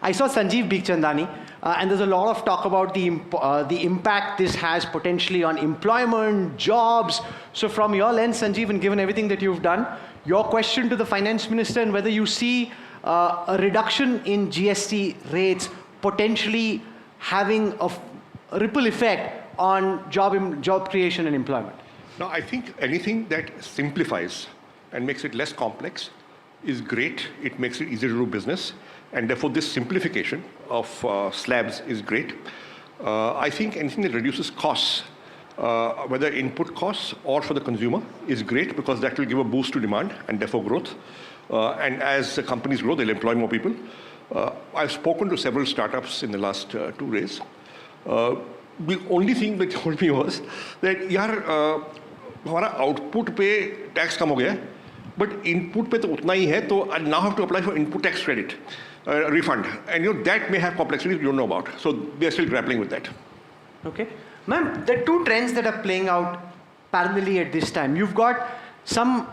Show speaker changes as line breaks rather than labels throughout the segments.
I saw Sanjeev Bikhchandani, and there's a lot of talk about the impact this has potentially on employment, jobs. So from your lens, Sanjeev, and given everything that you've done, your question to the finance minister and whether you see a reduction in GST rates potentially having a ripple effect on job creation and employment.
Now, I think anything that simplifies and makes it less complex is great. It makes it easier to do business. And therefore, this simplification of slabs is great. I think anything that reduces costs, whether input costs or for the consumer, is great because that will give a boost to demand and therefore growth. And as the companies grow, they'll employ more people. I've spoken to several startups in the last 2 days. The only thing they told me was that, yaar, हमारा output पे tax कम हो गया है, but input पे तो उतना ही है, तो I now have to apply for input tax credit, refund, and that may have complexities you don't know about. So they are still grappling with that.
Okay, ma'am, there are two trends that are playing out parallelly at this time. You've got some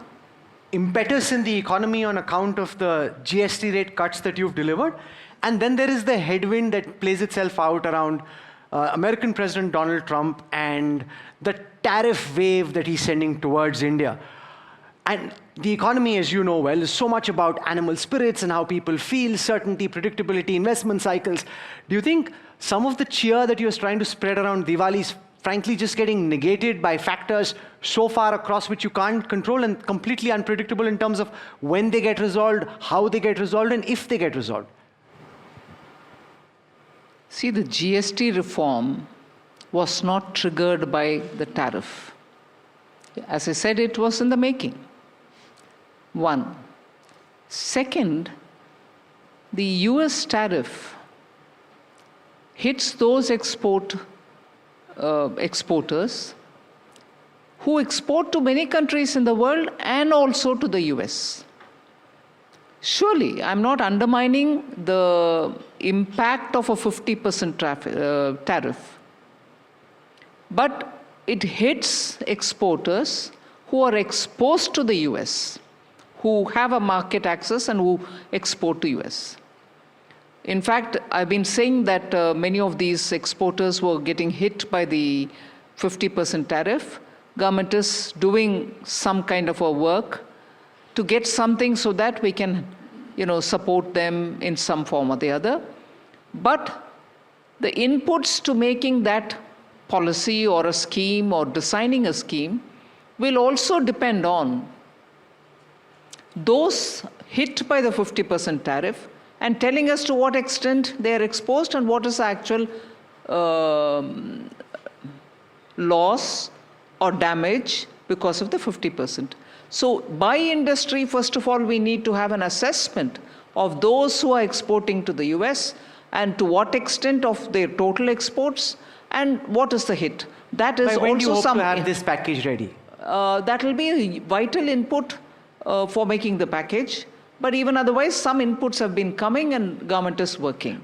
impetus in the economy on account of the GST rate cuts that you've delivered, and then there is the headwind that plays itself out around American President Donald Trump and the tariff wave that he's sending towards India. And the economy, as you know well, is so much about animal spirits and how people feel, certainty, predictability, investment cycles. Do you think some of the cheer that you're trying to spread around Diwali is frankly just getting negated by factors so far across which you can't control and completely unpredictable in terms of when they get resolved, how they get resolved, and if they get resolved?
See, the GST reform was not triggered by the tariff. As I said, it was in the making. One. Second, the US tariff hits those exporters who export to many countries in the world and also to the US. Surely, I'm not undermining the impact of a 50% tariff, but it hits exporters who are exposed to the US, who have a market access and who export to US. In fact, I've been saying that many of these exporters were getting hit by the 50% tariff. Government is doing some kind of a work to get something so that we can, support them in some form or the other. But the inputs to making that policy or a scheme or designing a scheme will also depend on those hit by the 50% tariff and telling us to what extent they are exposed and what is the actual loss or damage because of the 50%. So by industry, first of all, we need to have an assessment of those who are exporting to the US and to what extent of their total exports and what is the hit. That is
when
also
do you hope to have this package ready?
That will be a vital input for making the package. But even otherwise, some inputs have been coming and government is working.